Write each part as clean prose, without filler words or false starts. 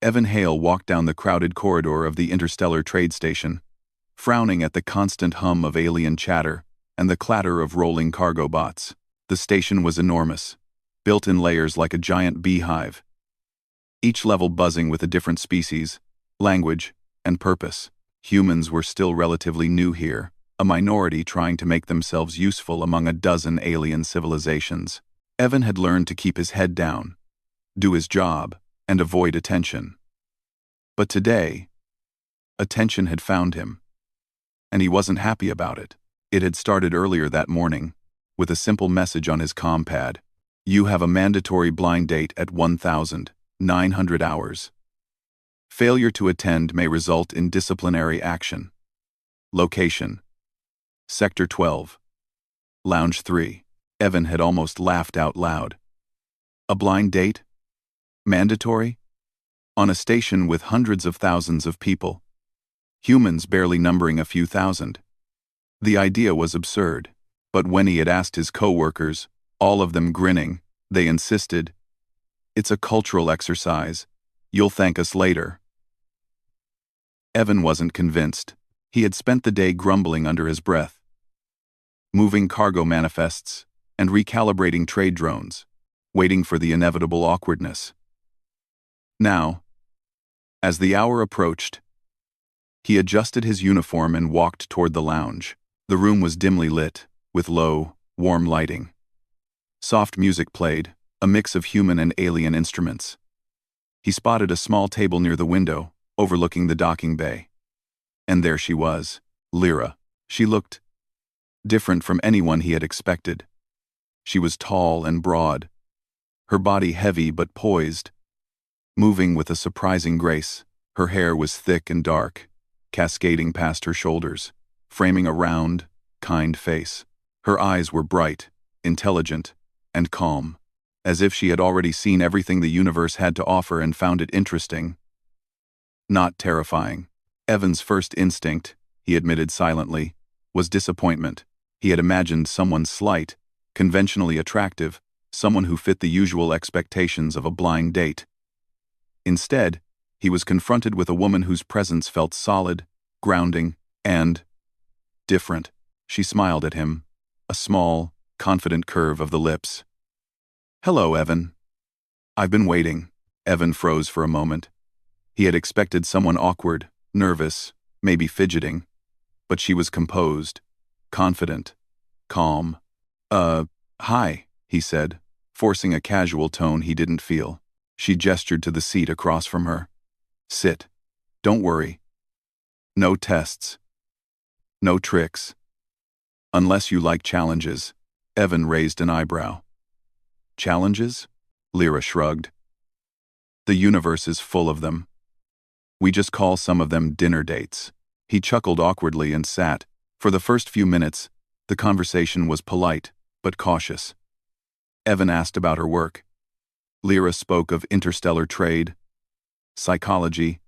Evan Hale walked down the crowded corridor of the interstellar trade station, frowning at the constant hum of alien chatter and the clatter of rolling cargo bots. The station was enormous, built in layers like a giant beehive, each level buzzing with a different species, language, and purpose. Humans were still relatively new here, a minority trying to make themselves useful among a dozen alien civilizations. Evan had learned to keep his head down, do his job, and avoid attention. But today, attention had found him, and he wasn't happy about it. It had started earlier that morning, with a simple message on his comm pad. You have a mandatory blind date at 1,900 hours. Failure to attend may result in disciplinary action. Location: Sector 12. Lounge 3. Evan had almost laughed out loud. A blind date? Mandatory? On a station with hundreds of thousands of people. Humans barely numbering a few thousand. The idea was absurd, but when he had asked his co-workers, all of them grinning, they insisted, "It's a cultural exercise. You'll thank us later." Evan wasn't convinced. He had spent the day grumbling under his breath, moving cargo manifests and recalibrating trade drones, waiting for the inevitable awkwardness. Now, as the hour approached, he adjusted his uniform and walked toward the lounge. The room was dimly lit, with low, warm lighting. Soft music played, a mix of human and alien instruments. He spotted a small table near the window, overlooking the docking bay. And there she was, Lyra. She looked different from anyone he had expected. She was tall and broad, her body heavy but poised, moving with a surprising grace. Her hair was thick and dark, cascading past her shoulders, framing a round, kind face. Her eyes were bright, intelligent, and calm, as if she had already seen everything the universe had to offer and found it interesting, not terrifying. Evan's first instinct, he admitted silently, was disappointment. He had imagined someone slight, conventionally attractive, someone who fit the usual expectations of a blind date. Instead, he was confronted with a woman whose presence felt solid, grounding, and different. She smiled at him, a small, confident curve of the lips. "Hello, Evan. I've been waiting." Evan froze for a moment. He had expected someone awkward, nervous, maybe fidgeting, but she was composed, confident, calm. Hi," he said, forcing a casual tone he didn't feel. She gestured to the seat across from her. "Sit. Don't worry. No tests. No tricks. Unless you like challenges." Evan raised an eyebrow. "Challenges?" Lyra shrugged. "The universe is full of them. We just call some of them dinner dates." He chuckled awkwardly and sat. For the first few minutes, the conversation was polite, but cautious. Evan asked about her work. Lyra spoke of interstellar trade, psychology,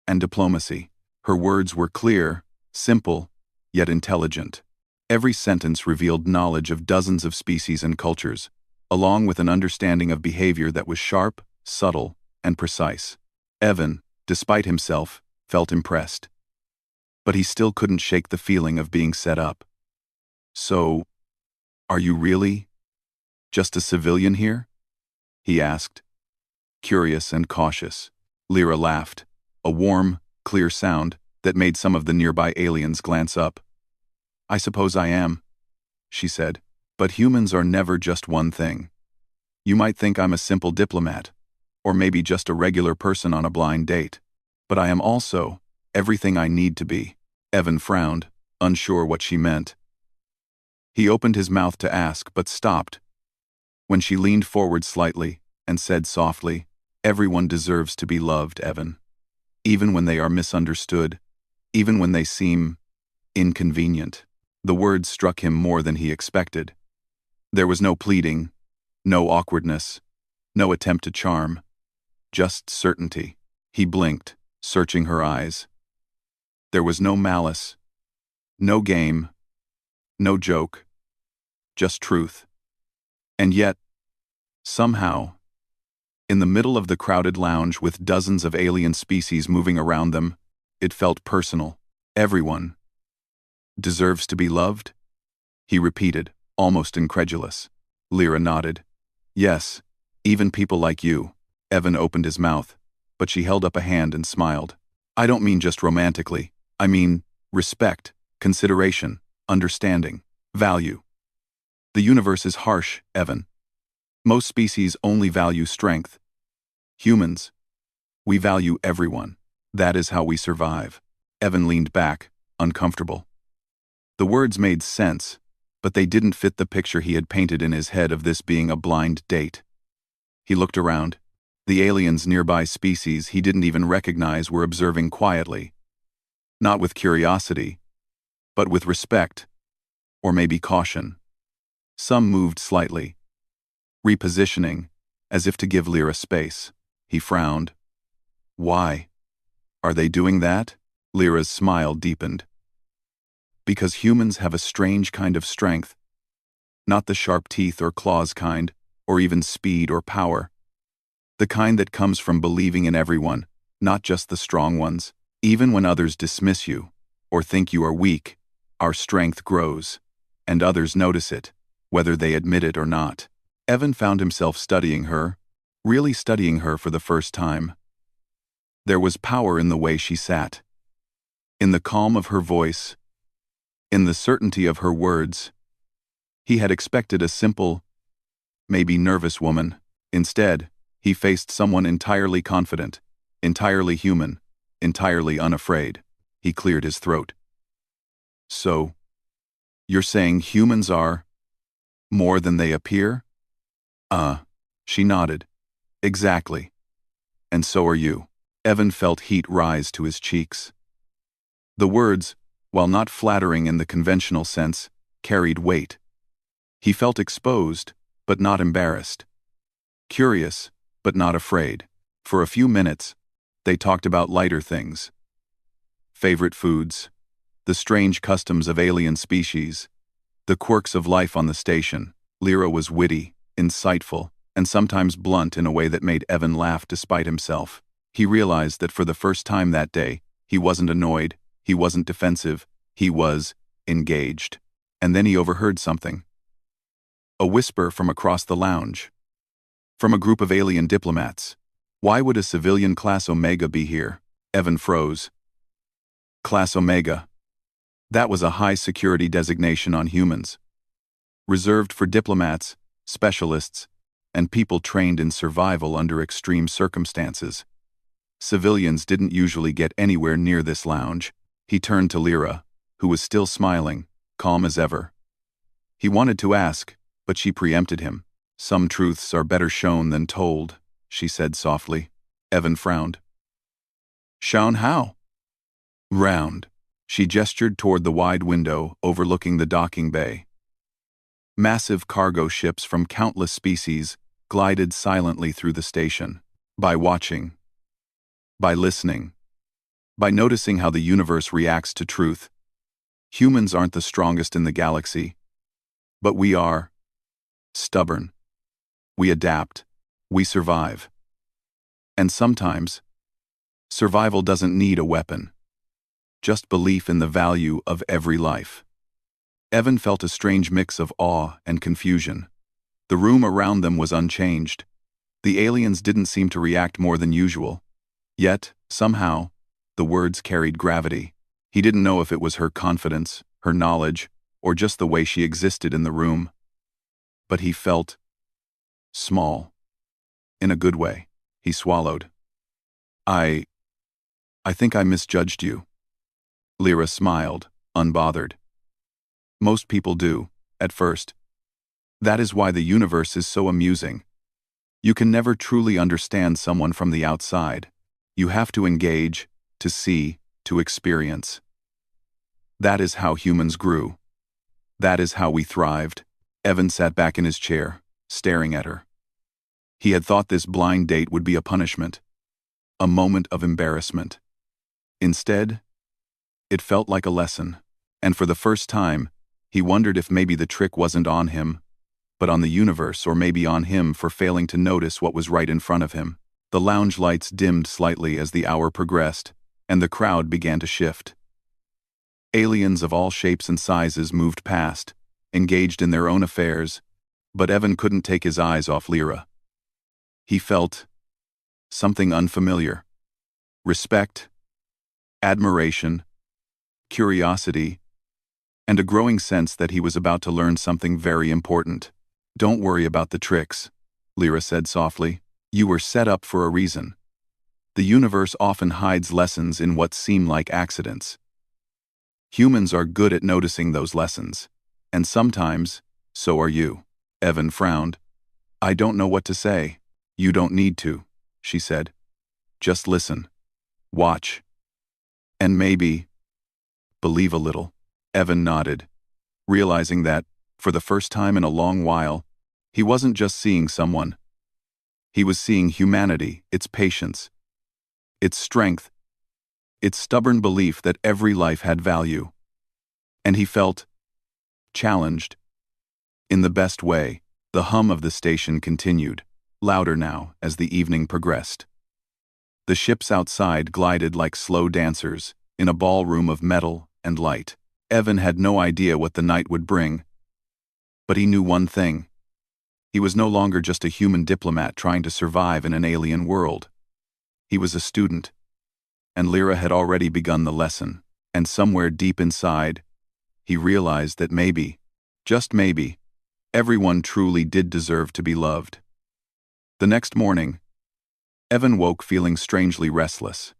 and diplomacy. Her words were clear, simple, yet intelligent. Every sentence revealed knowledge of dozens of species and cultures, along with an understanding of behavior that was sharp, subtle, and precise. Evan, despite himself, felt impressed. But he still couldn't shake the feeling of being set up. "So, are you really just a civilian here?" he asked, curious and cautious. Lyra laughed, a warm, clear sound that made some of the nearby aliens glance up. "I suppose I am," she said, "but humans are never just one thing. You might think I'm a simple diplomat, or maybe just a regular person on a blind date. But I am also everything I need to be." Evan frowned, unsure what she meant. He opened his mouth to ask, but stopped, when she leaned forward slightly and said softly, "Everyone deserves to be loved, Evan. Even when they are misunderstood, even when they seem inconvenient." The words struck him more than he expected. There was no pleading, no awkwardness, no attempt to charm, just certainty. He blinked, searching her eyes. There was no malice, no game, no joke, just truth. And yet, somehow, In the middle of the crowded lounge with dozens of alien species moving around them, it felt personal. Everyone deserves to be loved? He repeated, almost incredulous. Lyra nodded. Yes, even people like you. Evan opened his mouth, but she held up a hand and smiled. I don't mean just romantically. I mean respect, consideration, understanding, value. The universe is harsh, Evan. Most species only value strength. Humans, we value everyone. That is how we survive. Evan leaned back, uncomfortable. The words made sense, but they didn't fit the picture he had painted in his head of this being a blind date. He looked around. The aliens nearby species he didn't even recognize were observing quietly. Not with curiosity, but with respect, or maybe caution. Some moved slightly, repositioning, as if to give Lyra space. He frowned. Why? Are they doing that? Lyra's smile deepened. Because humans have a strange kind of strength. Not the sharp teeth or claws kind, or even speed or power. The kind that comes from believing in everyone, not just the strong ones. Even when others dismiss you, or think you are weak, our strength grows, and others notice it, whether they admit it or not. Evan found himself studying her, really studying her for the first time. There was power in the way she sat, in the calm of her voice, in the certainty of her words. He had expected a simple, maybe nervous woman. Instead, he faced someone entirely confident, entirely human, entirely unafraid. He cleared his throat. So, you're saying humans are more than they appear? She nodded. Exactly. And so are you. Evan felt heat rise to his cheeks. The words, while not flattering in the conventional sense, carried weight. He felt exposed, but not embarrassed. Curious, but not afraid. For a few minutes, they talked about lighter things. Favorite foods, the strange customs of alien species, the quirks of life on the station. Lyra was witty, insightful, and sometimes blunt in a way that made Evan laugh despite himself. He realized that for the first time that day, he wasn't annoyed, he wasn't defensive, he was engaged. And then he overheard something. A whisper from across the lounge. From a group of alien diplomats. Why would a civilian Class Omega be here? Evan froze. Class Omega. That was a high-security designation on humans. Reserved for diplomats, specialists, and people trained in survival under extreme circumstances. Civilians didn't usually get anywhere near this lounge. He turned to Lyra, who was still smiling, calm as ever. He wanted to ask, but she preempted him. Some truths are better shown than told, she said softly. Evan frowned. Shown how? Round. She gestured toward the wide window overlooking the docking bay. Massive cargo ships from countless species glided silently through the station. By watching, by listening, by noticing how the universe reacts to truth. Humans aren't the strongest in the galaxy, but we are stubborn. We adapt. We survive. And sometimes, survival doesn't need a weapon. Just belief in the value of every life. Evan felt a strange mix of awe and confusion. The room around them was unchanged. The aliens didn't seem to react more than usual. Yet, somehow, the words carried gravity. He didn't know if it was her confidence, her knowledge, or just the way she existed in the room. But he felt small. In a good way. He swallowed. I think I misjudged you. Lyra smiled, unbothered. Most people do, at first. That is why the universe is so amusing. You can never truly understand someone from the outside. You have to engage, to see, to experience. That is how humans grew. That is how we thrived. Evan sat back in his chair, staring at her. He had thought this blind date would be a punishment, a moment of embarrassment. Instead, it felt like a lesson, and for the first time, he wondered if maybe the trick wasn't on him, but on the universe or maybe on him for failing to notice what was right in front of him. The lounge lights dimmed slightly as the hour progressed, and the crowd began to shift. Aliens of all shapes and sizes moved past, engaged in their own affairs, but Evan couldn't take his eyes off Lyra. He felt something unfamiliar. Respect, admiration, curiosity, and a growing sense that he was about to learn something very important. "Don't worry about the tricks," Lyra said softly. "You were set up for a reason. The universe often hides lessons in what seem like accidents. Humans are good at noticing those lessons, and sometimes, so are you." Evan frowned. "I don't know what to say." "You don't need to," she said. "Just listen. Watch. And maybe believe a little." Evan nodded, realizing that, for the first time in a long while, he wasn't just seeing someone. He was seeing humanity, its patience, its strength, its stubborn belief that every life had value. And he felt challenged. In the best way. The hum of the station continued, louder now as the evening progressed. The ships outside glided like slow dancers, in a ballroom of metal and light. Evan had no idea what the night would bring, but he knew one thing. He was no longer just a human diplomat trying to survive in an alien world. He was a student, and Lyra had already begun the lesson, and somewhere deep inside, he realized that maybe, just maybe, everyone truly did deserve to be loved. The next morning, Evan woke feeling strangely restless.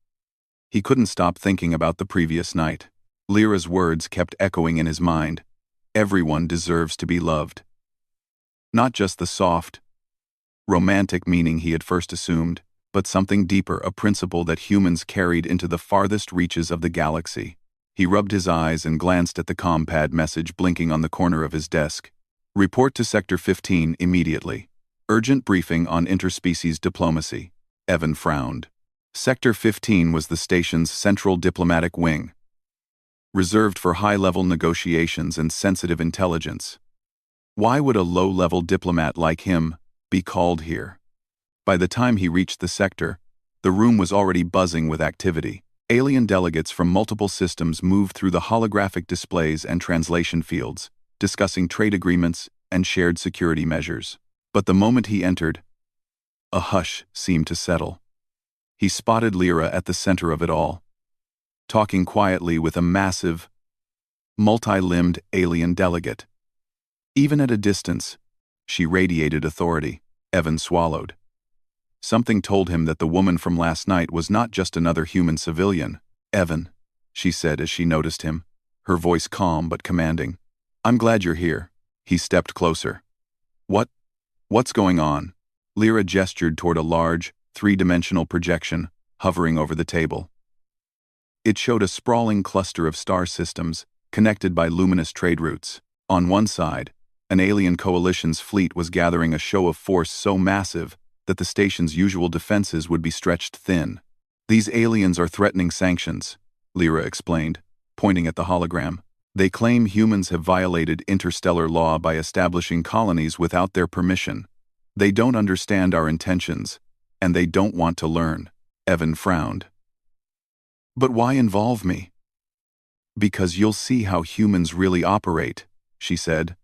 He couldn't stop thinking about the previous night. Lyra's words kept echoing in his mind. Everyone deserves to be loved. Not just the soft, romantic meaning he had first assumed, but something deeper, a principle that humans carried into the farthest reaches of the galaxy. He rubbed his eyes and glanced at the compad message blinking on the corner of his desk. "Report to Sector 15 immediately. Urgent briefing on interspecies diplomacy." Evan frowned. Sector 15 was the station's central diplomatic wing, reserved for high-level negotiations and sensitive intelligence. Why would a low-level diplomat like him be called here? By the time he reached the sector, the room was already buzzing with activity. Alien delegates from multiple systems moved through the holographic displays and translation fields, discussing trade agreements and shared security measures. But the moment he entered, a hush seemed to settle. He spotted Lyra at the center of it all, talking quietly with a massive, multi-limbed alien delegate. Even at a distance, she radiated authority. Evan swallowed. Something told him that the woman from last night was not just another human civilian. "Evan," she said as she noticed him, her voice calm but commanding. "I'm glad you're here." He stepped closer. What's going on?" Lyra gestured toward a large, three-dimensional projection hovering over the table. It showed a sprawling cluster of star systems, connected by luminous trade routes. On one side, an alien coalition's fleet was gathering a show of force so massive that the station's usual defenses would be stretched thin. "These aliens are threatening sanctions," Lyra explained, pointing at the hologram. "They claim humans have violated interstellar law by establishing colonies without their permission. They don't understand our intentions, and they don't want to learn." Evan frowned. "But why involve me?" "Because you'll see how humans really operate," she said.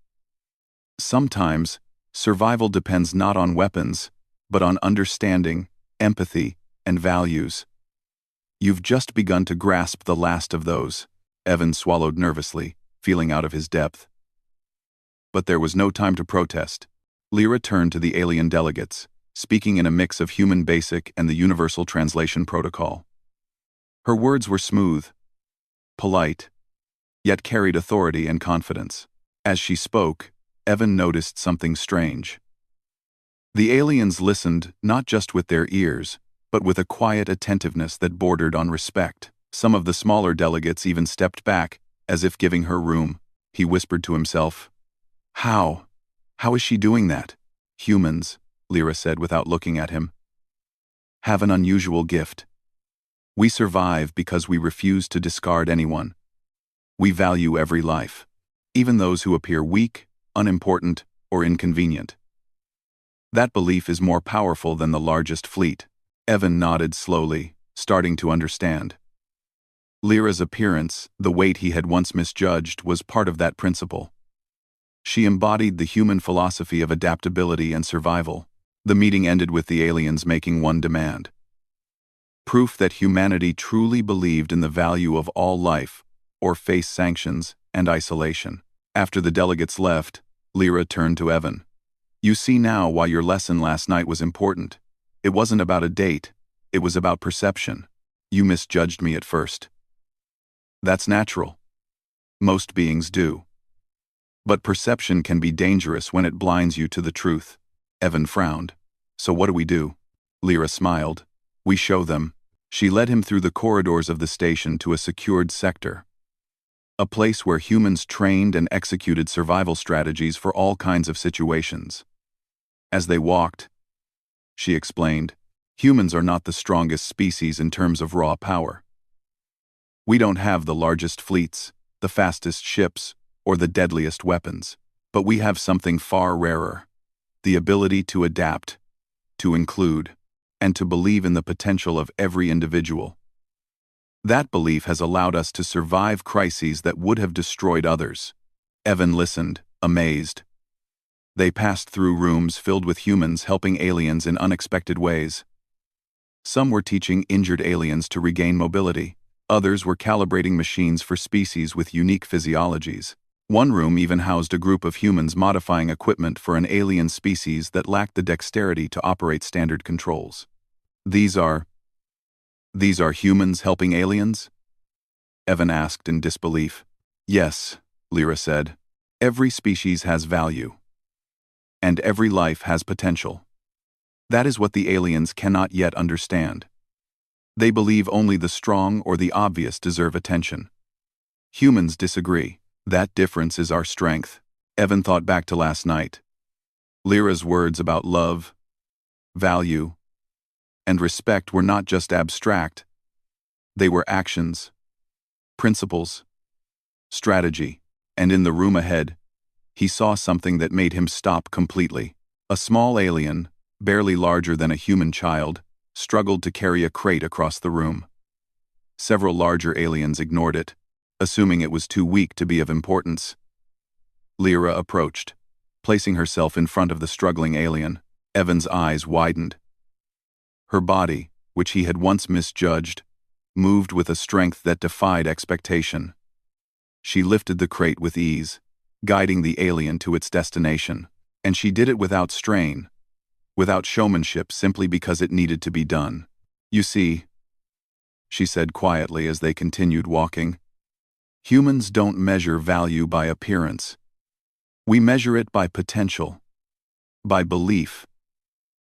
"Sometimes, survival depends not on weapons, but on understanding, empathy, and values. You've just begun to grasp the last of those." Evan swallowed nervously, feeling out of his depth. But there was no time to protest. Lyra turned to the alien delegates, speaking in a mix of human basic and the universal translation protocol. Her words were smooth, polite, yet carried authority and confidence. As she spoke, Evan noticed something strange. The aliens listened not just with their ears, but with a quiet attentiveness that bordered on respect. Some of the smaller delegates even stepped back, as if giving her room. He whispered to himself, How is she doing that?" "Humans," Lyra said without looking at him, "have an unusual gift. We survive because we refuse to discard anyone. We value every life, even those who appear weak, unimportant, or inconvenient. That belief is more powerful than the largest fleet. Evan nodded slowly, starting to understand. Lyra's appearance, the weight he had once misjudged, was part of that principle. She embodied the human philosophy of adaptability and survival. The meeting ended with the aliens making one demand: proof that humanity truly believed in the value of all life, or faced sanctions and isolation. After the delegates left, Lyra turned to Evan. "You see now why your lesson last night was important. It wasn't about a date, it was about perception. You misjudged me at first. That's natural. Most beings do. But perception can be dangerous when it blinds you to the truth." Evan frowned. "So what do we do?" Lyra smiled. "We show them." She led him through the corridors of the station to a secured sector. A place where humans trained and executed survival strategies for all kinds of situations. As they walked, she explained, "Humans are not the strongest species in terms of raw power. We don't have the largest fleets, the fastest ships, or the deadliest weapons. But we have something far rarer: the ability to adapt, to include, and to believe in the potential of every individual. That belief has allowed us to survive crises that would have destroyed others." Evan listened, amazed. They passed through rooms filled with humans helping aliens in unexpected ways. Some were teaching injured aliens to regain mobility. Others were calibrating machines for species with unique physiologies. One room even housed a group of humans modifying equipment for an alien species that lacked the dexterity to operate standard controls. These are humans helping aliens?" Evan asked in disbelief. "Yes," Lyra said. "Every species has value. And every life has potential. That is what the aliens cannot yet understand. They believe only the strong or the obvious deserve attention. Humans disagree. That difference is our strength." Evan thought back to last night. Lyra's words about love, value, and respect were not just abstract. They were actions, principles, strategy. And in the room ahead, he saw something that made him stop completely. A small alien, barely larger than a human child, struggled to carry a crate across the room. Several larger aliens ignored it, assuming it was too weak to be of importance. Lyra approached, placing herself in front of the struggling alien. Evan's eyes widened. Her body, which he had once misjudged, moved with a strength that defied expectation. She lifted the crate with ease, guiding the alien to its destination, and she did it without strain, without showmanship, simply because it needed to be done. "You see," she said quietly as they continued walking, "humans don't measure value by appearance. We measure it by potential, by belief,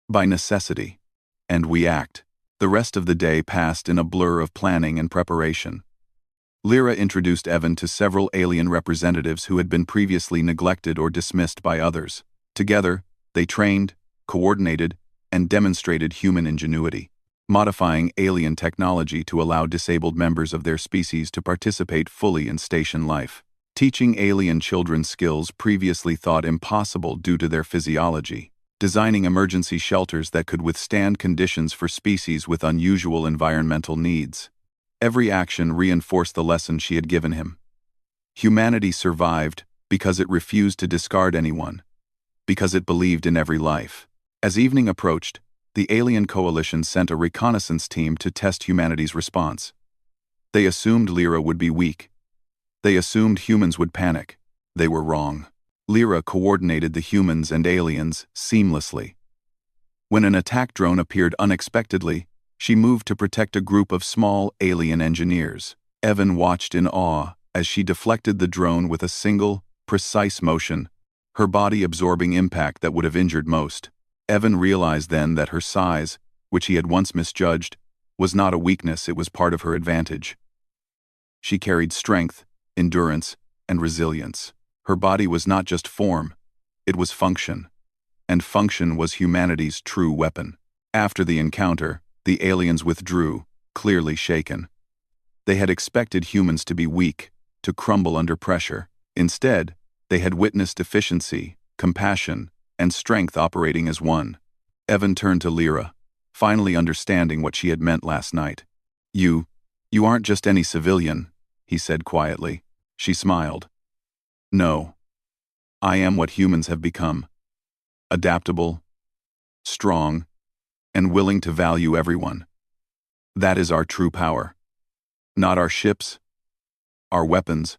by necessity. And we act." The rest of the day passed in a blur of planning and preparation. Lyra introduced Evan to several alien representatives who had been previously neglected or dismissed by others. Together, they trained, coordinated, and demonstrated human ingenuity, modifying alien technology to allow disabled members of their species to participate fully in station life, teaching alien children skills previously thought impossible due to their physiology, designing emergency shelters that could withstand conditions for species with unusual environmental needs. Every action reinforced the lesson she had given him. Humanity survived because it refused to discard anyone, because it believed in every life. As evening approached, the alien coalition sent a reconnaissance team to test humanity's response. They assumed Lyra would be weak. They assumed humans would panic. They were wrong. Lyra coordinated the humans and aliens seamlessly. When an attack drone appeared unexpectedly, she moved to protect a group of small alien engineers. Evan watched in awe as she deflected the drone with a single, precise motion, her body absorbing impact that would have injured most. Evan realized then that her size, which he had once misjudged, was not a weakness, it was part of her advantage. She carried strength, endurance, and resilience. Her body was not just form, it was function. And function was humanity's true weapon. After the encounter, the aliens withdrew, clearly shaken. They had expected humans to be weak, to crumble under pressure. Instead, they had witnessed efficiency, compassion, and strength operating as one. Evan turned to Lyra, finally understanding what she had meant last night. You aren't just any civilian," he said quietly. She smiled. "No. I am what humans have become. Adaptable, strong, and willing to value everyone. That is our true power. Not our ships, our weapons,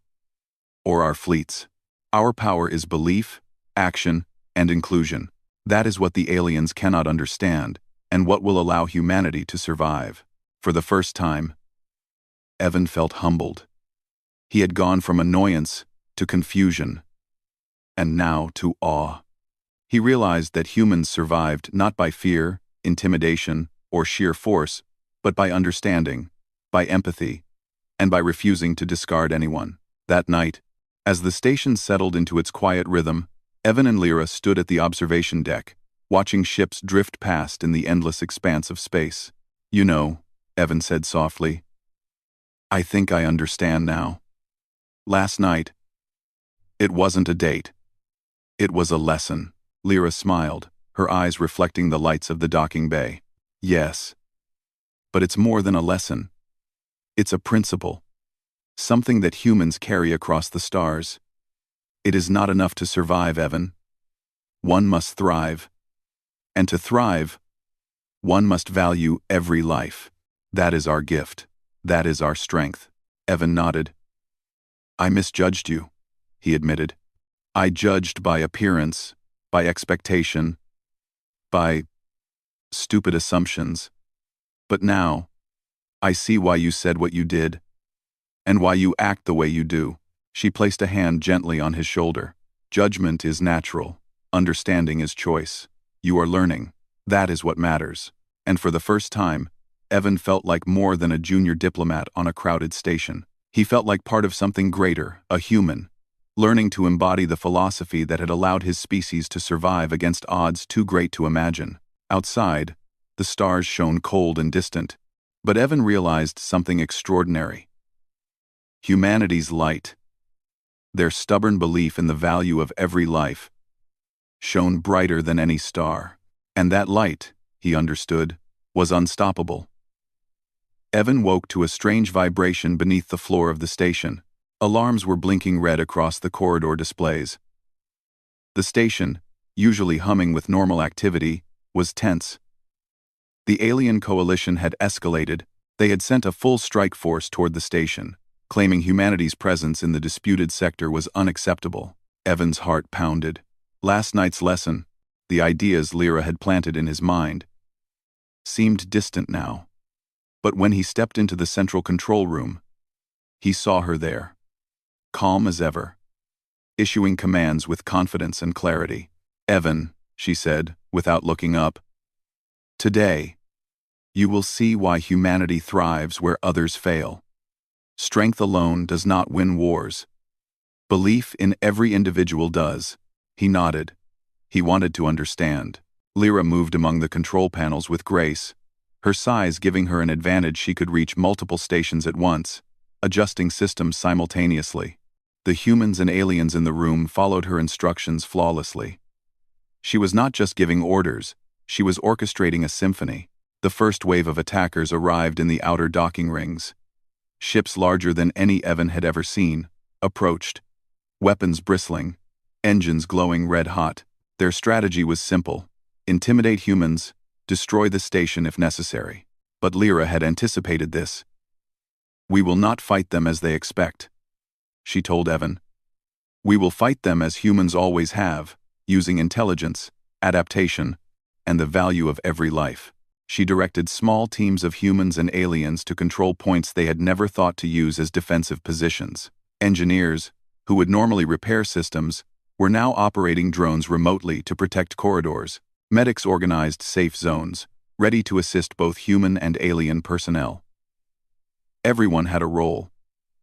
or our fleets. Our power is belief, action, and inclusion. That is what the aliens cannot understand, and what will allow humanity to survive." For the first time, Evan felt humbled. He had gone from annoyance to confusion, and now to awe. He realized that humans survived not by fear, intimidation, or sheer force, but by understanding, by empathy, and by refusing to discard anyone. That night, as the station settled into its quiet rhythm, Evan and Lyra stood at the observation deck, watching ships drift past in the endless expanse of space. "You know," Evan said softly, "I think I understand now. Last night, it wasn't a date. It was a lesson." Lyra smiled, her eyes reflecting the lights of the docking bay. "Yes. But it's more than a lesson. It's a principle. Something that humans carry across the stars. It is not enough to survive, Evan. One must thrive. And to thrive, one must value every life. That is our gift. That is our strength." Evan nodded. "I misjudged you," he admitted. "I judged by appearance, by expectation, by stupid assumptions. But now, I see why you said what you did, and why you act the way you do." She placed a hand gently on his shoulder. "Judgment is natural. Understanding is choice. You are learning. That is what matters." And for the first time, Evan felt like more than a junior diplomat on a crowded station. He felt like part of something greater, a human, learning to embody the philosophy that had allowed his species to survive against odds too great to imagine. Outside, the stars shone cold and distant, but Evan realized something extraordinary. Humanity's light, their stubborn belief in the value of every life, shone brighter than any star. And that light, he understood, was unstoppable. Evan woke to a strange vibration beneath the floor of the station. Alarms were blinking red across the corridor displays. The station, usually humming with normal activity, was tense. The alien coalition had escalated. They had sent a full strike force toward the station, claiming humanity's presence in the disputed sector was unacceptable. Evan's heart pounded. Last night's lesson, the ideas Lyra had planted in his mind, seemed distant now. But when he stepped into the central control room, he saw her there, calm as ever, issuing commands with confidence and clarity. "Evan," she said, without looking up, "today, you will see why humanity thrives where others fail. Strength alone does not win wars. Belief in every individual does." He nodded. He wanted to understand. Lyra moved among the control panels with grace, her size giving her an advantage. She could reach multiple stations at once, adjusting systems simultaneously. The humans and aliens in the room followed her instructions flawlessly. She was not just giving orders, she was orchestrating a symphony. The first wave of attackers arrived in the outer docking rings. Ships larger than any Evan had ever seen approached, weapons bristling, engines glowing red-hot. Their strategy was simple: intimidate humans, destroy the station if necessary. But Lyra had anticipated this. "We will not fight them as they expect," she told Evan. "We will fight them as humans always have, using intelligence, adaptation, and the value of every life." She directed small teams of humans and aliens to control points they had never thought to use as defensive positions. Engineers, who would normally repair systems, were now operating drones remotely to protect corridors. Medics organized safe zones, ready to assist both human and alien personnel. Everyone had a role,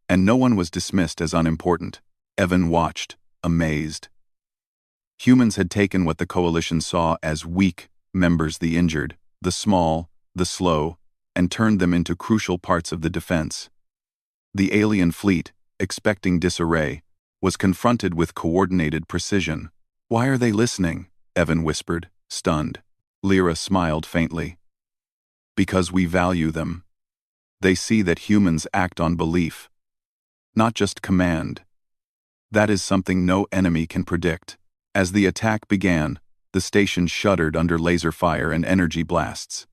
and no one was dismissed as unimportant. Evan watched, amazed. Humans had taken what the coalition saw as weak members, the injured, the small, the slow, and turned them into crucial parts of the defense. The alien fleet, expecting disarray, was confronted with coordinated precision. Why are they listening? Evan whispered, stunned. Lyra smiled faintly. Because we value them. They see that humans act on belief, not just command. That is something no enemy can predict. As the attack began, the station shuddered under laser fire and energy blasts.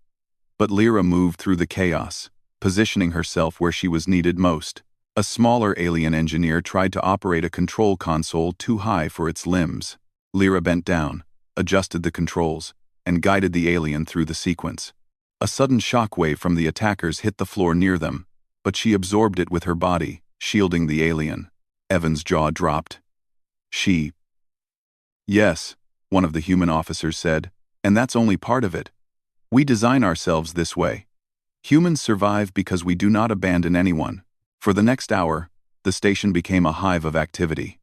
But Lyra moved through the chaos, positioning herself where she was needed most. A smaller alien engineer tried to operate a control console too high for its limbs. Lyra bent down, adjusted the controls, and guided the alien through the sequence. A sudden shockwave from the attackers hit the floor near them, but she absorbed it with her body, shielding the alien. Evan's jaw dropped. She. Yes, one of the human officers said, and that's only part of it. We design ourselves this way. Humans survive because we do not abandon anyone. For the next hour, the station became a hive of activity.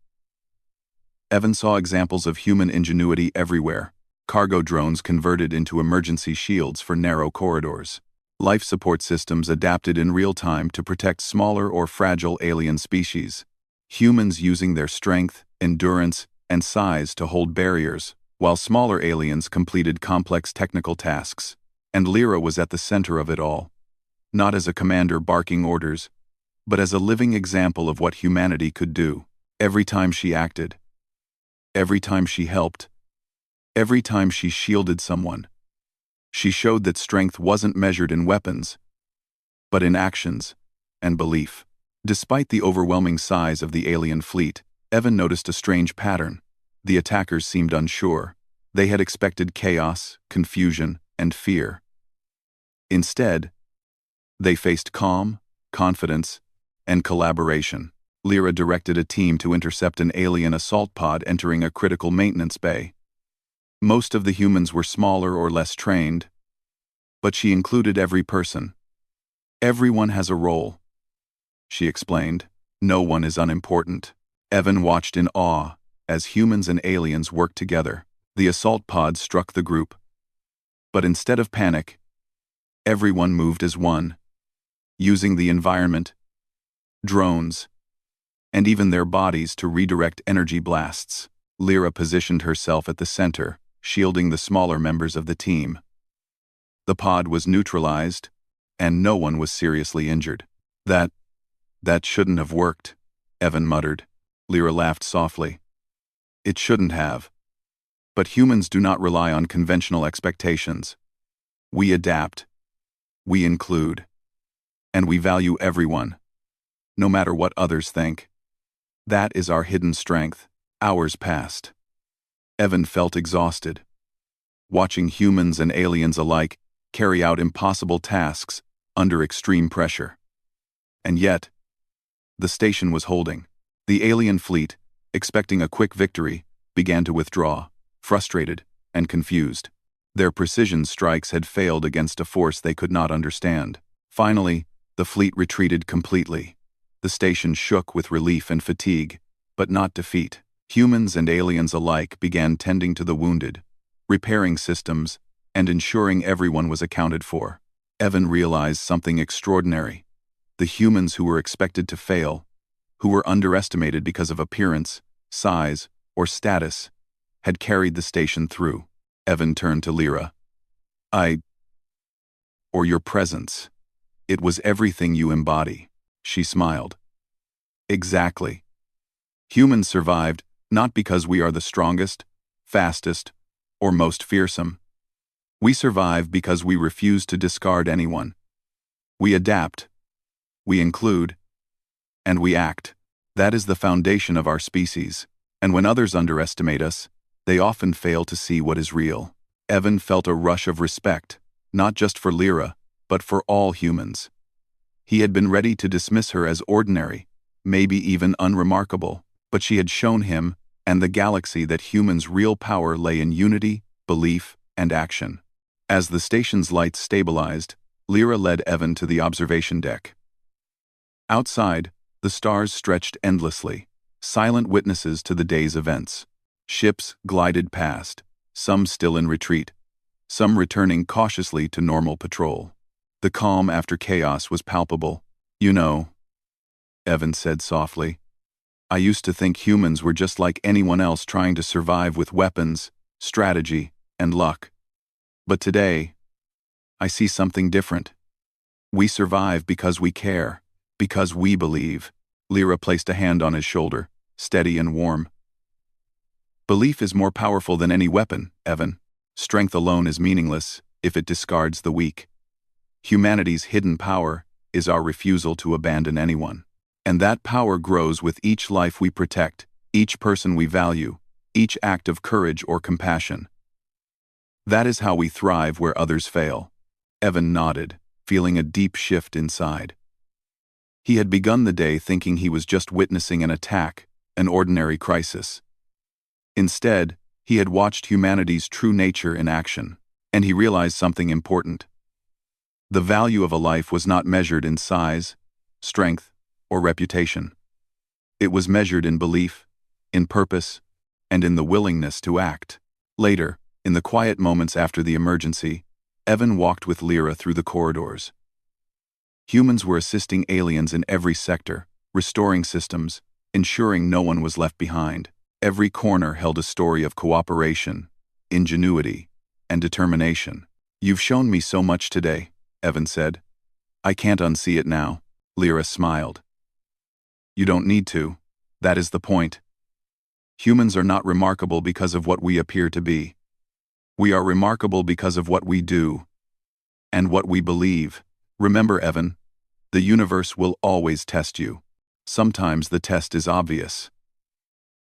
Evan saw examples of human ingenuity everywhere. Cargo drones converted into emergency shields for narrow corridors. Life support systems adapted in real time to protect smaller or fragile alien species. Humans using their strength, endurance, and size to hold barriers, while smaller aliens completed complex technical tasks. And Lyra was at the center of it all. Not as a commander barking orders, but as a living example of what humanity could do. Every time she acted, every time she helped, every time she shielded someone, she showed that strength wasn't measured in weapons, but in actions and belief. Despite the overwhelming size of the alien fleet, Evan noticed a strange pattern. The attackers seemed unsure. They had expected chaos, confusion, and fear. Instead, they faced calm, confidence, and collaboration. Lyra directed a team to intercept an alien assault pod entering a critical maintenance bay. Most of the humans were smaller or less trained, but she included every person. Everyone has a role, she explained. No one is unimportant. Evan watched in awe as humans and aliens worked together. The assault pod struck the group. But instead of panic, everyone moved as one, using the environment, drones, and even their bodies to redirect energy blasts. Lyra positioned herself at the center, shielding the smaller members of the team. The pod was neutralized, and no one was seriously injured. That shouldn't have worked, Evan muttered. Lyra laughed softly. It shouldn't have. But humans do not rely on conventional expectations. We adapt. We include. And we value everyone, no matter what others think. That is our hidden strength. Hours passed. Evan felt exhausted, watching humans and aliens alike carry out impossible tasks under extreme pressure. And yet, the station was holding. The alien fleet, expecting a quick victory, began to withdraw, frustrated and confused. Their precision strikes had failed against a force they could not understand. Finally, the fleet retreated completely. The station shook with relief and fatigue, but not defeat. Humans and aliens alike began tending to the wounded, repairing systems, and ensuring everyone was accounted for. Evan realized something extraordinary. The humans who were expected to fail, who were underestimated because of appearance, size, or status, had carried the station through. Evan turned to Lyra. Or your presence. It was everything you embody. She smiled. Exactly. Humans survived, not because we are the strongest, fastest, or most fearsome. We survive because we refuse to discard anyone. We adapt. We include. And we act. That is the foundation of our species. And when others underestimate us, they often fail to see what is real. Evan felt a rush of respect, not just for Lyra, but for all humans. He had been ready to dismiss her as ordinary, maybe even unremarkable, but she had shown him and the galaxy that humans' real power lay in unity, belief, and action. As the station's lights stabilized, Lyra led Evan to the observation deck. Outside, the stars stretched endlessly, silent witnesses to the day's events. Ships glided past, some still in retreat, some returning cautiously to normal patrol. The calm after chaos was palpable. You know, Evan said softly. I used to think humans were just like anyone else trying to survive with weapons, strategy, and luck. But today, I see something different. We survive because we care, because we believe. Lyra placed a hand on his shoulder, steady and warm. Belief is more powerful than any weapon, Evan. Strength alone is meaningless if it discards the weak. Humanity's hidden power is our refusal to abandon anyone. And that power grows with each life we protect, each person we value, each act of courage or compassion. That is how we thrive where others fail. Evan nodded, feeling a deep shift inside. He had begun the day thinking he was just witnessing an attack, an ordinary crisis. Instead, he had watched humanity's true nature in action, and he realized something important. The value of a life was not measured in size, strength, or reputation. It was measured in belief, in purpose, and in the willingness to act. Later, in the quiet moments after the emergency, Evan walked with Lyra through the corridors. Humans were assisting aliens in every sector, restoring systems, ensuring no one was left behind. Every corner held a story of cooperation, ingenuity, and determination. "You've shown me so much today," Evan said. "I can't unsee it now." Lyra smiled. "You don't need to. That is the point. Humans are not remarkable because of what we appear to be. We are remarkable because of what we do and what we believe. Remember, Evan, the universe will always test you. Sometimes the test is obvious.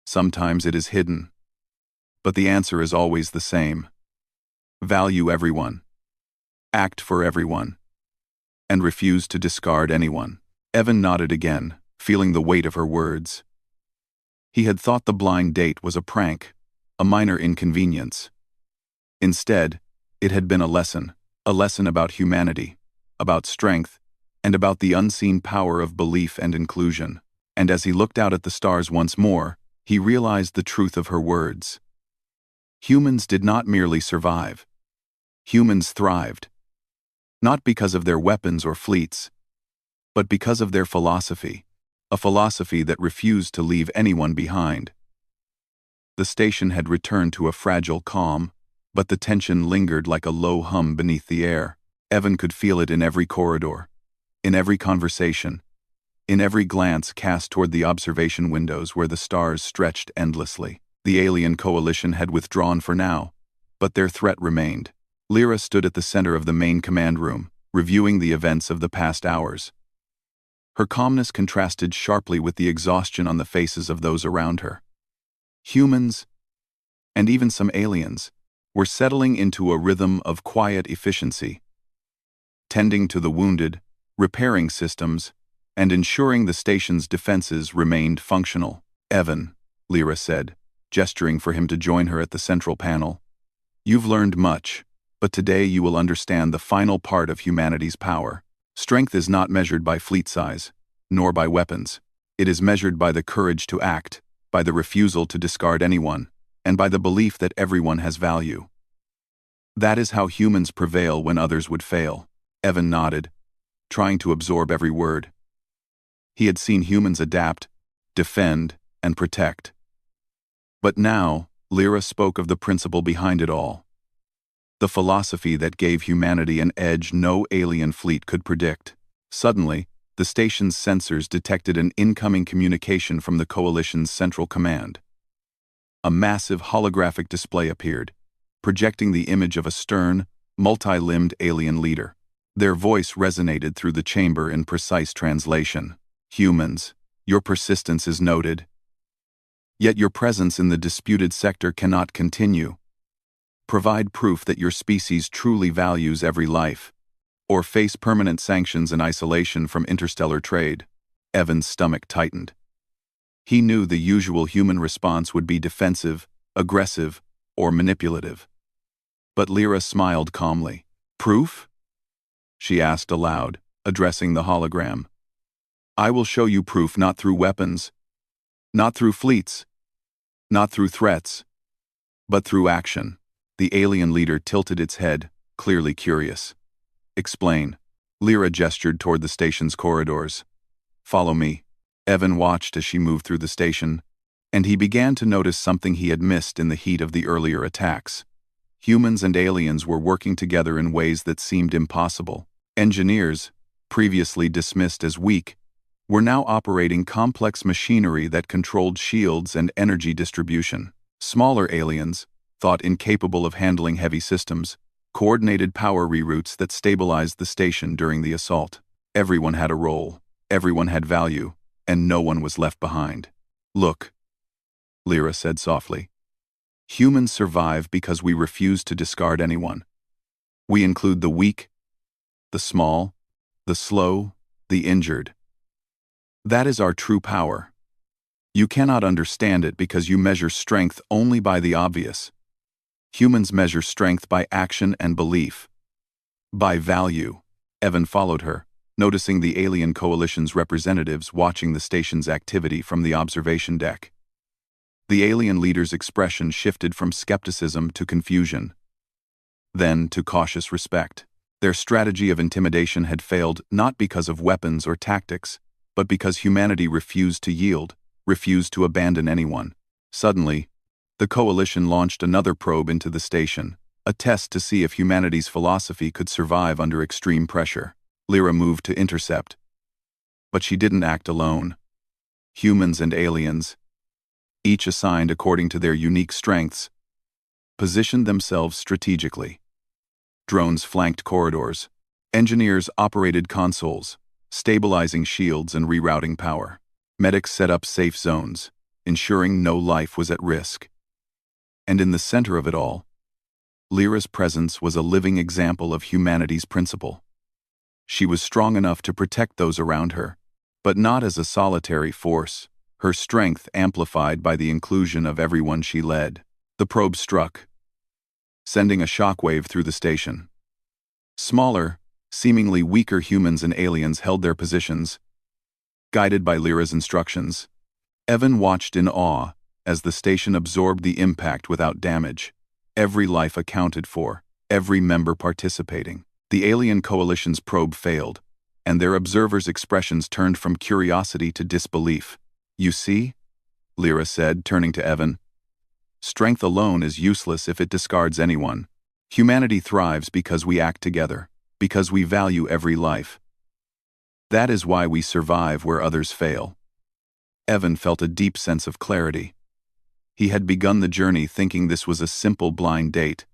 Sometimes it is hidden. But the answer is always the same. Value everyone. Act for everyone. And refuse to discard anyone." Evan nodded again, feeling the weight of her words. He had thought the blind date was a prank, a minor inconvenience. Instead, it had been a lesson about humanity, about strength, and about the unseen power of belief and inclusion. And as he looked out at the stars once more, he realized the truth of her words. Humans did not merely survive. Humans thrived. Not because of their weapons or fleets, but because of their philosophy, a philosophy that refused to leave anyone behind. The station had returned to a fragile calm, but the tension lingered like a low hum beneath the air. Evan could feel it in every corridor, in every conversation, in every glance cast toward the observation windows where the stars stretched endlessly. The alien coalition had withdrawn for now, but their threat remained. Lyra stood at the center of the main command room, reviewing the events of the past hours. Her calmness contrasted sharply with the exhaustion on the faces of those around her. Humans, and even some aliens, were settling into a rhythm of quiet efficiency, tending to the wounded, repairing systems, and ensuring the station's defenses remained functional. "Evan," Lyra said, gesturing for him to join her at the central panel, "you've learned much, but today you will understand the final part of humanity's power. Strength is not measured by fleet size, nor by weapons. It is measured by the courage to act, by the refusal to discard anyone, and by the belief that everyone has value. That is how humans prevail when others would fail." Evan nodded, trying to absorb every word. He had seen humans adapt, defend, and protect. But now, Lyra spoke of the principle behind it all. The philosophy that gave humanity an edge no alien fleet could predict. Suddenly, the station's sensors detected an incoming communication from the Coalition's central command. A massive holographic display appeared, projecting the image of a stern, multi-limbed alien leader. Their voice resonated through the chamber in precise translation. "Humans, your persistence is noted. Yet your presence in the disputed sector cannot continue. Provide proof that your species truly values every life, or face permanent sanctions and isolation from interstellar trade." Evan's stomach tightened. He knew the usual human response would be defensive, aggressive, or manipulative. But Lyra smiled calmly. "Proof?" she asked aloud, addressing the hologram. "I will show you proof not through weapons, not through fleets, not through threats, but through action." The alien leader tilted its head, clearly curious. "Explain." Lyra gestured toward the station's corridors. "Follow me." Evan watched as she moved through the station, and he began to notice something he had missed in the heat of the earlier attacks. Humans and aliens were working together in ways that seemed impossible. Engineers, previously dismissed as weak, were now operating complex machinery that controlled shields and energy distribution. Smaller aliens, thought incapable of handling heavy systems, coordinated power reroutes that stabilized the station during the assault. Everyone had a role, everyone had value, and no one was left behind. "Look," Lyra said softly. "Humans survive because we refuse to discard anyone. We include the weak, the small, the slow, the injured. That is our true power. You cannot understand it because you measure strength only by the obvious. Humans measure strength by action and belief. By value." Evan followed her, noticing the alien coalition's representatives watching the station's activity from the observation deck. The alien leader's expression shifted from skepticism to confusion, then to cautious respect. Their strategy of intimidation had failed not because of weapons or tactics, but because humanity refused to yield, refused to abandon anyone. Suddenly, the coalition launched another probe into the station, a test to see if humanity's philosophy could survive under extreme pressure. Lyra moved to intercept, but she didn't act alone. Humans and aliens, each assigned according to their unique strengths, positioned themselves strategically. Drones flanked corridors. Engineers operated consoles, stabilizing shields and rerouting power. Medics set up safe zones, ensuring no life was at risk. And in the center of it all, Lyra's presence was a living example of humanity's principle. She was strong enough to protect those around her, but not as a solitary force, her strength amplified by the inclusion of everyone she led. The probe struck, sending a shockwave through the station. Smaller, seemingly weaker humans and aliens held their positions, guided by Lyra's instructions. Evan watched in awe as the station absorbed the impact without damage. Every life accounted for, every member participating. The alien coalition's probe failed, and their observers' expressions turned from curiosity to disbelief. "You see?" Lyra said, turning to Evan. "Strength alone is useless if it discards anyone. Humanity thrives because we act together, because we value every life. That is why we survive where others fail." Evan felt a deep sense of clarity. He had begun the journey thinking this was a simple blind date,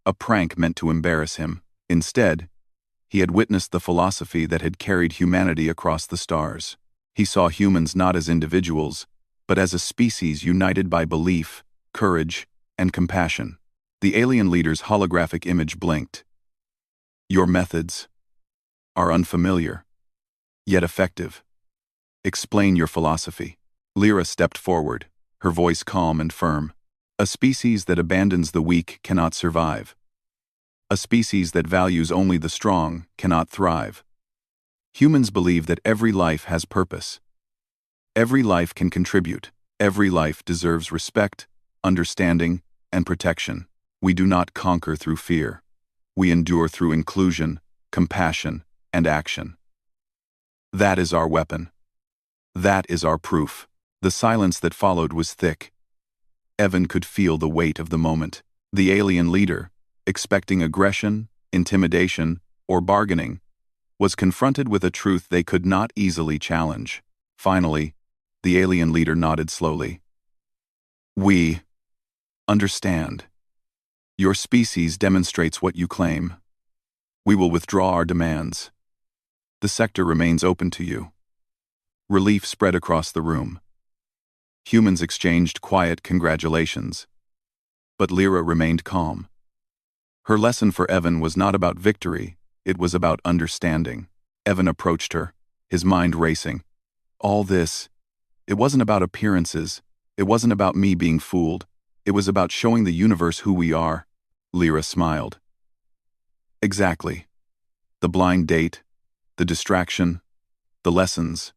a prank meant to embarrass him. Instead, he had witnessed the philosophy that had carried humanity across the stars. He saw humans not as individuals, but as a species united by belief, courage, and compassion. The alien leader's holographic image blinked. "Your methods are unfamiliar, yet effective. Explain your philosophy." Lyra stepped forward, her voice calm and firm. "A species that abandons the weak cannot survive. A species that values only the strong cannot thrive. Humans believe that every life has purpose. Every life can contribute. Every life deserves respect, understanding, and protection. We do not conquer through fear. We endure through inclusion, compassion, and action. That is our weapon. That is our proof." The silence that followed was thick. Evan could feel the weight of the moment. The alien leader, expecting aggression, intimidation, or bargaining, was confronted with a truth they could not easily challenge. Finally, the alien leader nodded slowly. "We understand. Your species demonstrates what you claim. We will withdraw our demands. The sector remains open to you." Relief spread across the room. Humans exchanged quiet congratulations, but Lyra remained calm. Her lesson for Evan was not about victory, it was about understanding. Evan approached her, his mind racing. "All this, it wasn't about appearances, it wasn't about me being fooled, it was about showing the universe who we are." Lyra smiled. "Exactly. The blind date, the distraction, the lessons,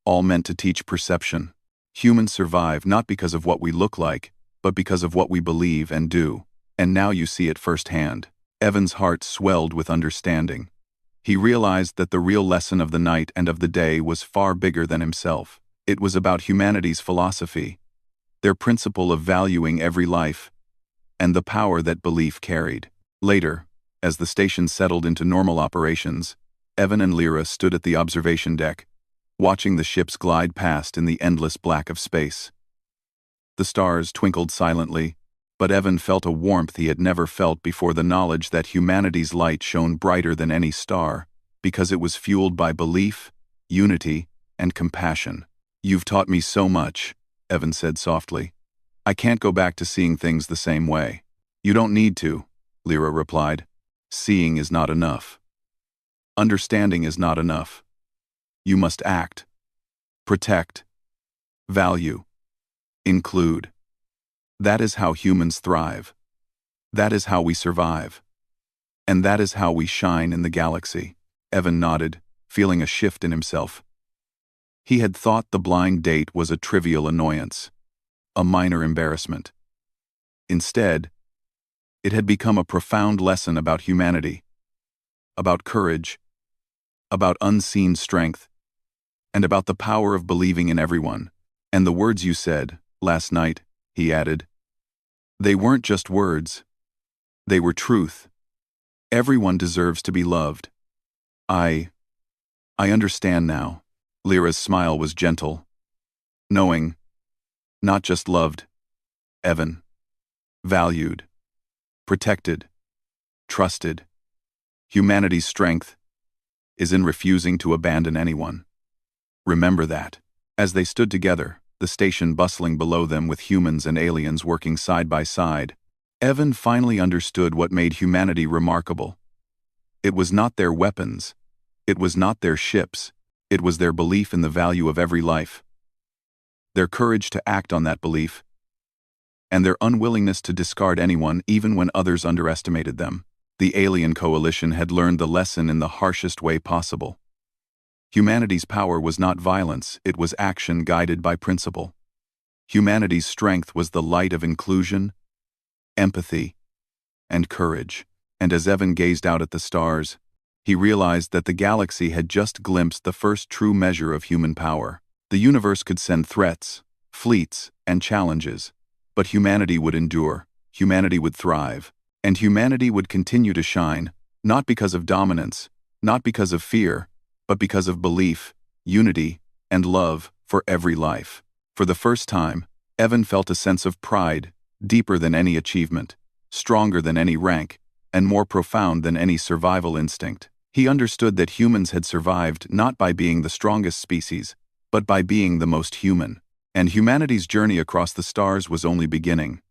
all meant to teach perception. Humans survive not because of what we look like, but because of what we believe and do. And now you see it firsthand." Evan's heart swelled with understanding. He realized that the real lesson of the night and of the day was far bigger than himself. It was about humanity's philosophy, their principle of valuing every life, and the power that belief carried. Later, as the station settled into normal operations, Evan and Lyra stood at the observation deck, watching the ships glide past in the endless black of space. The stars twinkled silently, but Evan felt a warmth he had never felt before, the knowledge that humanity's light shone brighter than any star, because it was fueled by belief, unity, and compassion. "You've taught me so much," Evan said softly. "I can't go back to seeing things the same way." "You don't need to," Lyra replied. "Seeing is not enough. Understanding is not enough. You must act, protect, value, include. That is how humans thrive. That is how we survive. And that is how we shine in the galaxy." Evan nodded, feeling a shift in himself. He had thought the blind date was a trivial annoyance, a minor embarrassment. Instead, it had become a profound lesson about humanity, about courage, about unseen strength, and about the power of believing in everyone. "And the words you said last night," he added, "they weren't just words. They were truth. Everyone deserves to be loved. I understand now." Lyra's smile was gentle. "Knowing, not just loved, Evan. Valued, protected, trusted. Humanity's strength is in refusing to abandon anyone. Remember that." As they stood together, the station bustling below them with humans and aliens working side by side, Evan finally understood what made humanity remarkable. It was not their weapons. It was not their ships. It was their belief in the value of every life, their courage to act on that belief, and their unwillingness to discard anyone even when others underestimated them. The alien coalition had learned the lesson in the harshest way possible. Humanity's power was not violence, it was action guided by principle. Humanity's strength was the light of inclusion, empathy, and courage. And as Evan gazed out at the stars, he realized that the galaxy had just glimpsed the first true measure of human power. The universe could send threats, fleets, and challenges, but humanity would endure, humanity would thrive, and humanity would continue to shine, not because of dominance, not because of fear, but because of belief, unity, and love for every life. For the first time, Evan felt a sense of pride, deeper than any achievement, stronger than any rank, and more profound than any survival instinct. He understood that humans had survived not by being the strongest species, but by being the most human. And humanity's journey across the stars was only beginning.